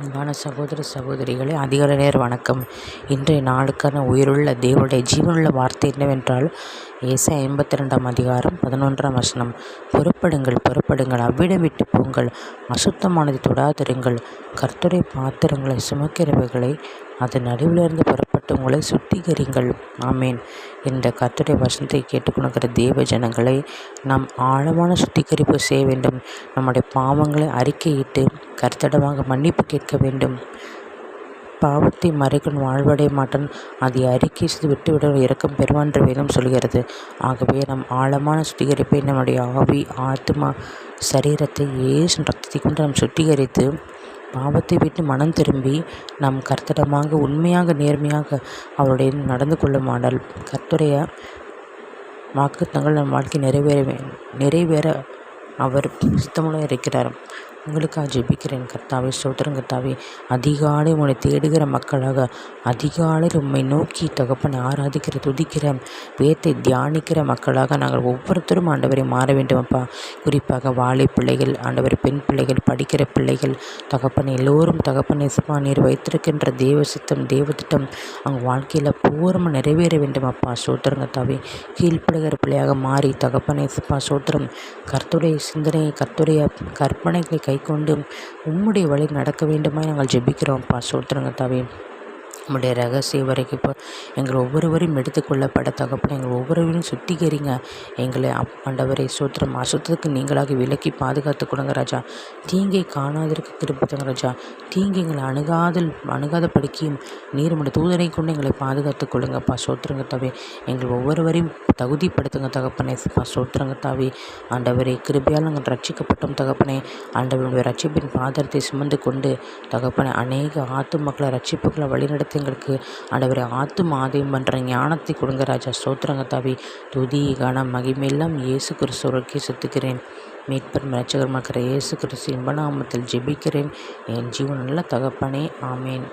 அன்பான சகோதர சகோதரிகளே, அதிகாலை நேர வணக்கம். இன்றைய நாளுக்கான உயிருள்ள தேவனுடைய ஜீவனுள்ள வார்த்தை என்னவென்றால், ஏசாயா 52 அதிகாரம் 11 வசனம். புறப்படுங்கள், புறப்படுங்கள், அவ்விடம் விட்டு போங்கள், அசுத்தமானதை தொடாதிருங்கள், கர்த்தருடைய பாத்திரங்களை சுமக்கிறவர்களை அதன் நடுவிலிருந்து புறப்பட்டு உங்களை சுத்திகரிங்கள். ஆமேன். இந்த கர்த்தருடைய வசனத்தை கேட்டுக்கொண்டிருக்கிற தேவ ஜனங்களை நாம் ஆழமான சுத்திகரிப்பு செய்ய வேண்டும். நம்முடைய பாவங்களை அறிக்கையிட்டு கர்த்தரிடமாக மன்னிப்பு கேட்க வேண்டும். பாவத்தை மறைக்கணும் வாழ்வடைய மாட்டான், அதை அறிக்கை செய்து விட்டுவிட இறக்கம் பெறுவான் என்று வேதம் சொல்கிறது. ஆகவே நம் ஆழமான சுத்திகரிப்பை நம்முடைய ஆவி, ஆத்மா, சரீரத்தை இயேசு ரத்தத்தை கொண்டு நாம் சுத்திகரித்து பாவத்தை விட்டு மனம் திரும்பி நம் கர்த்தரிடமாக உண்மையாக நேர்மையாக அவருடைய நடந்து கொள்ளுமானால் கர்த்தருடைய வாக்குத்தத்தங்கள் நம் வாழ்க்கை நிறைவேற அவர் சித்தமுள்ள இருக்கிறார். உங்களுக்காக ஜெபிக்கிறேன். கர்த்தாவே, ஸ்தோத்திரம் கர்த்தாவே. அதிகாலை உன்னை தேடுகிற மக்களாக, அதிகாலையில் உம்மை நோக்கி தகப்பனை ஆராதிக்கிற, துதிக்கிற, வேதத்தை தியானிக்கிற மக்களாக நாங்கள் ஒவ்வொருத்தரும் ஆண்டவரை மாற வேண்டும் அப்பா. குறிப்பாக வாழை பிள்ளைகள், ஆண்டவர் பெண் பிள்ளைகள், படிக்கிற பிள்ளைகள், தகப்பனை எல்லோரும் தகப்பனை நீர் வைத்திருக்கின்ற தேவ சித்தம், தேவ திட்டம் அவங்க வாழ்க்கையில் பூர்வமாக நிறைவேற வேண்டும் அப்பா. ஸ்தோத்திரம் கர்த்தாவே. கீழ்ப்படுகிற பிள்ளையாக மாறி தகப்பனை ஸ்தோத்திரம். கர்த்தருடைய சிந்தனை, கர்த்தருடைய கற்பனைகளை கைக்கொண்டு உம்முடைய வழி நடக்க வேண்டுமாய் நாங்கள் ஜெபிக்கிறோம்ப்பா. ஸ்தோத்திரம் கர்த்தாவே. நம்முடைய ரகசிய வரைக்கும் இப்போ எங்கள் ஒவ்வொருவரையும் எடுத்துக்கொள்ளப்பட தகப்பன எங்கள் ஒவ்வொருவரையும் சுத்திகரிங்க. எங்களை ஆண்டவரை ஸ்தோத்திரம். அசுத்தத்துக்கு நீங்களாக விலக்கி பாதுகாத்து கொடுங்க ராஜா. தீங்கை காணாதிருக்க திருப்பத்துங்க ராஜா. தீங்கு எங்களை அணுகாத படிக்கையும் நீர் நம்முடைய தூதரை கொண்டு எங்களை பாதுகாத்து கொள்ளுங்கப்பா. ஸ்தோத்திரங்க தாவே. எங்கள் ஒவ்வொருவரையும் தகுதிப்படுத்துங்க தகப்பனே. ஸ்தோத்திரங்க தாவே. ஆண்டவரை கிருபையால் நாங்கள் ரட்சிக்கப்பட்டோம் தகப்பனே. ஆண்டவருடைய ரட்சிப்பின் பாதத்தை சுமந்து கொண்டு தகப்பனை அநேக மக்களை ரட்சிப்புகளை வழிநடத்த எங்களுக்கு ஆண்டவரை ஆத்தும் பண்ணுற ஞானத்தை கொடுங்க ராஜா. ஸ்தோத்திரங்க தாவே. துதி கனம் மகிமையெல்லாம் இயேசு கிறிஸ்துவுக்கே செலுத்துகிறேன். மீட்பர் இரட்சகருமாகிற இயேசு கிறிஸ்து இன்ப நாமத்தில் ஜெபிக்கிறேன் என் ஜீவனுள்ள தகப்பனே. ஆமேன்.